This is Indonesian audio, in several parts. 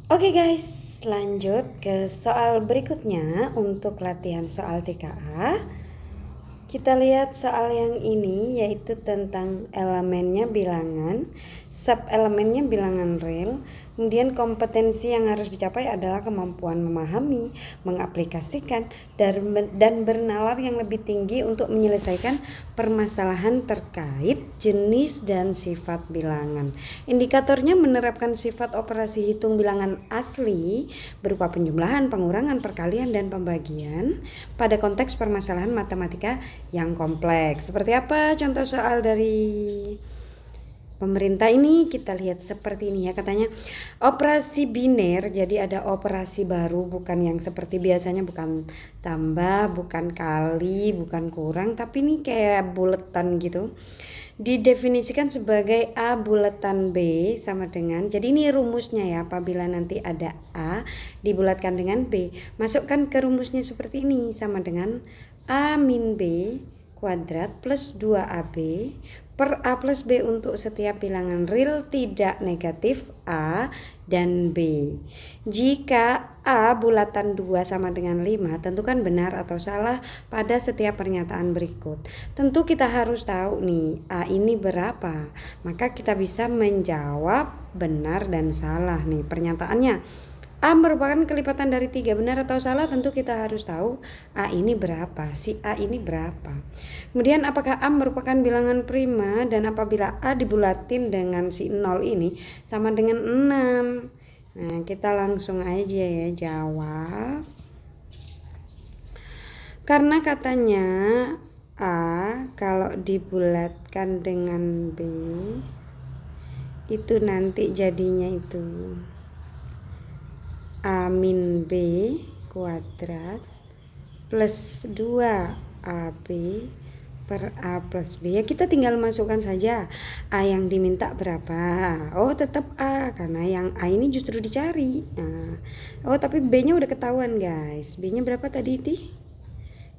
Oke guys, lanjut ke soal berikutnya untuk latihan soal TKA. Kita lihat soal yang ini yaitu tentang elemennya bilangan, sub-elemennya bilangan real. Kemudian kompetensi yang harus dicapai adalah kemampuan memahami, mengaplikasikan, dan bernalar yang lebih tinggi untuk menyelesaikan permasalahan terkait jenis dan sifat bilangan. Indikatornya menerapkan sifat operasi hitung bilangan asli berupa penjumlahan, pengurangan, perkalian, dan pembagian pada konteks permasalahan matematika yang kompleks. Seperti apa contoh soal dari pemerintah ini? Kita lihat seperti ini ya, katanya operasi biner, jadi ada operasi baru, bukan yang seperti biasanya, bukan tambah, bukan kali, bukan kurang, tapi ini kayak buletan gitu. Didefinisikan sebagai A bulatan B sama dengan, jadi ini rumusnya ya, apabila nanti ada A dibulatkan dengan B, masukkan ke rumusnya seperti ini, sama dengan A min B kuadrat plus 2AB per A plus B untuk setiap bilangan real tidak negatif A dan B. Jika A bulatan 2 sama dengan 5, tentukan benar atau salah pada setiap pernyataan berikut. Tentu kita harus tahu nih, A ini berapa. Maka kita bisa menjawab benar dan salah nih pernyataannya. A merupakan kelipatan dari 3, benar atau salah? Tentu kita harus tahu A ini berapa, si A ini berapa. Kemudian apakah A merupakan bilangan prima, dan apabila A dibulatin dengan si 0 ini sama dengan 6. Nah, kita langsung aja ya jawab. Karena katanya A kalau dibulatkan dengan B itu nanti jadinya itu A min B kuadrat plus 2AB per A plus B. Ya kita tinggal masukkan saja A yang diminta berapa. Oh tetap A, karena yang A ini justru dicari. Nah, oh tapi B nya udah ketahuan guys. B nya berapa tadi itu?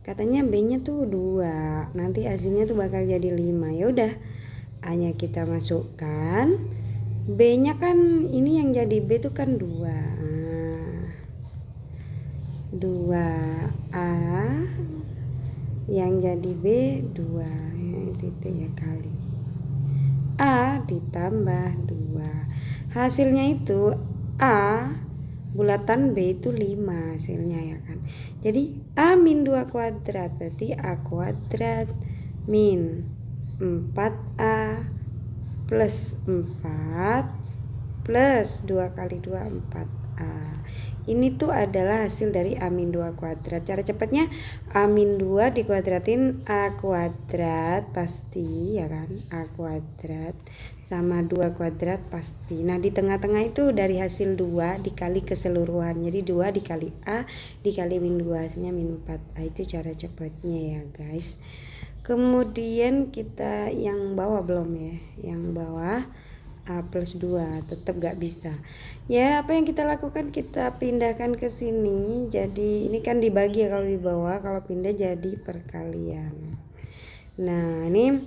Katanya B nya tuh 2. Nanti hasilnya tuh bakal jadi 5. Ya udah, A nya kita masukkan, B nya kan ini yang jadi B tuh kan 2. 2A yang jadi B 2 titik ya kali A ditambah 2. Hasilnya itu A bulatan B itu 5 hasilnya ya kan. Jadi A min 2 kuadrat berarti A kuadrat min 4A plus 4 plus 2 kali 2 4A. Ini tuh adalah hasil dari A min 2 kuadrat. Cara cepatnya A min 2 dikuadratin A kuadrat pasti ya kan. A kuadrat sama 2 kuadrat pasti. Nah di tengah-tengah itu dari hasil 2 dikali keseluruhan. Jadi 2 dikali A dikali min 2 hasilnya min 4A. Itu cara cepatnya ya guys. Kemudian kita yang bawah belum ya. Yang bawah A plus 2 tetap gak bisa. Ya apa yang kita lakukan, kita pindahkan ke sini. Jadi ini kan dibagi ya kalau di bawah, kalau pindah jadi perkalian. Nah ini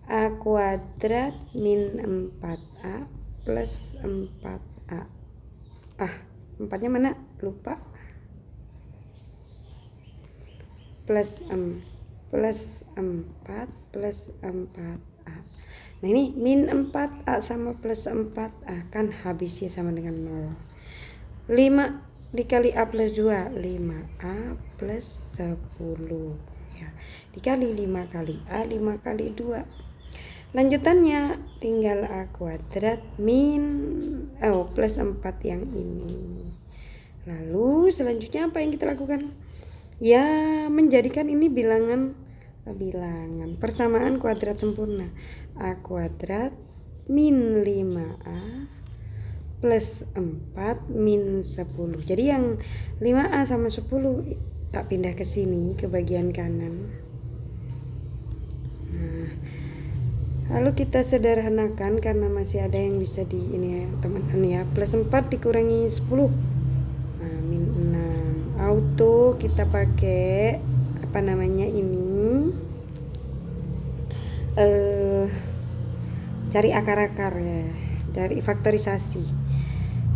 A kuadrat min 4A plus 4A. 4-nya mana? Lupa. Plus 4 plus 4A. Nah ini min 4A sama plus 4A kan habisnya sama dengan 0. 5 dikali A plus 2 5A plus 10 ya. Dikali 5 kali A 5 kali 2. Lanjutannya tinggal A kuadrat min plus 4 yang ini. Lalu selanjutnya apa yang kita lakukan? Ya menjadikan ini bilangan persamaan kuadrat sempurna. A kuadrat min 5A plus 4 min 10. Jadi yang 5A sama 10 tak pindah ke sini ke bagian kanan. Nah, lalu kita sederhanakan karena masih ada yang bisa di ini ya teman-teman ya. Plus 4 dikurangi 10. Nah, min 6. Auto kita pakai apa namanya ini, cari akar-akar ya, cari faktorisasi.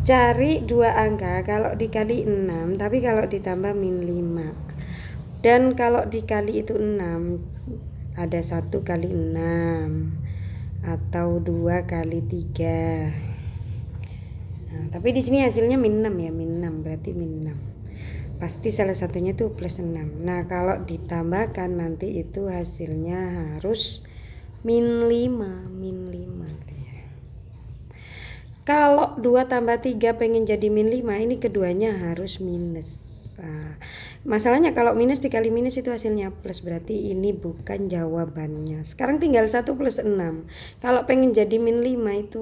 Cari dua angka kalau dikali 6, tapi kalau ditambah min 5. Dan kalau dikali itu 6, ada 1 kali 6 atau 2 kali 3. Nah, tapi di sini hasilnya min 6 ya, min 6 berarti min 6. Pasti salah satunya tuh plus 6. Nah, kalau ditambahkan nanti itu hasilnya harus min 5, min 5 gitu ya. Kalau 2 tambah 3 pengen jadi min 5, ini keduanya harus minus. Nah, masalahnya kalau minus dikali minus itu hasilnya plus, berarti ini bukan jawabannya. Sekarang tinggal 1 plus 6. Kalau pengen jadi min 5 itu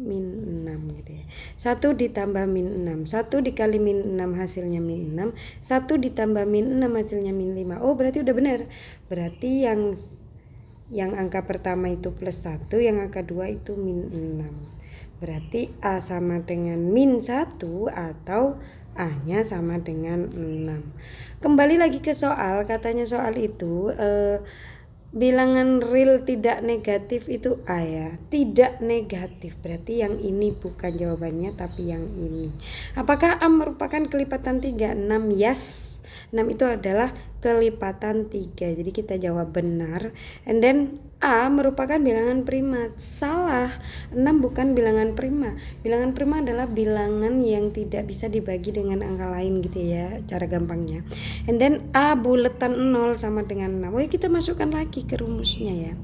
min 6 gitu ya. 1 ditambah min 6. 1 dikali min 6 hasilnya min 6. 1 ditambah min 6 hasilnya min 5. Oh, berarti udah benar. Berarti yang angka pertama itu plus 1, yang angka 2 itu min 6. Berarti A sama dengan min 1 atau A-nya sama dengan 6. Kembali lagi ke soal, katanya soal itu bilangan real tidak negatif itu A ya. Tidak negatif, berarti yang ini bukan jawabannya tapi yang ini. Apakah A merupakan kelipatan 3? 6, yes. 6 itu adalah kelipatan 3. Jadi kita jawab benar. And then A merupakan bilangan prima. Salah. 6 bukan bilangan prima. Bilangan prima adalah bilangan yang tidak bisa dibagi dengan angka lain gitu ya, cara gampangnya. And then A buletan 0 sama dengan 6. Oh ya, kita masukkan lagi ke rumusnya ya.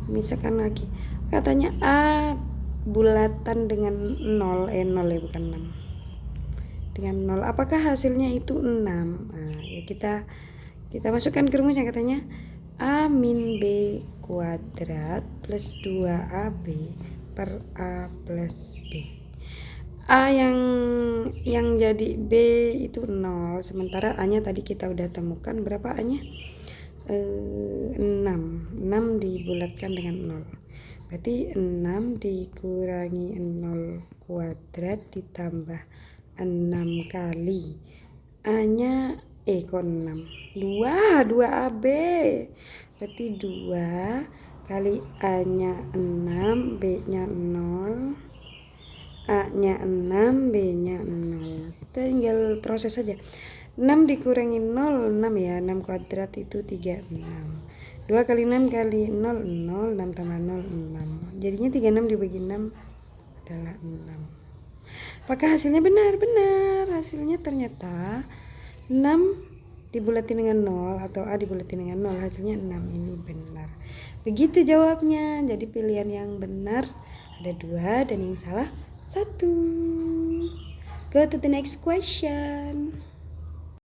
Misalkan lagi. Katanya A bulatan dengan 0 ya bukan 6. Dengan 0, apakah hasilnya itu 6? Nah, ya kita masukkan ke rumusnya, katanya A min B kuadrat plus 2AB per A plus B. A yang jadi B itu 0, sementara A nya tadi kita udah temukan berapa A nya? 6 dibulatkan dengan 0. Berarti 6 dikurangi 0 kuadrat ditambah 6 kali A nya kok 6? 2 AB. Berarti 2 kali A nya 6, B nya 0, A nya 6, B nya 0. Kita tinggal proses saja. 6 dikurangi 0, 6 ya. 6 kuadrat itu 36. 2 kali 6 kali 0, 0. 6 tambah 0, 6. Jadinya 36 dibagi 6 adalah 6. Apakah hasilnya benar? Benar. Hasilnya ternyata 6 dibulatin dengan 0 atau A dibulatin dengan 0, hasilnya 6. Ini benar. Begitu jawabnya. Jadi pilihan yang benar ada 2 dan yang salah 1. Go to the next question.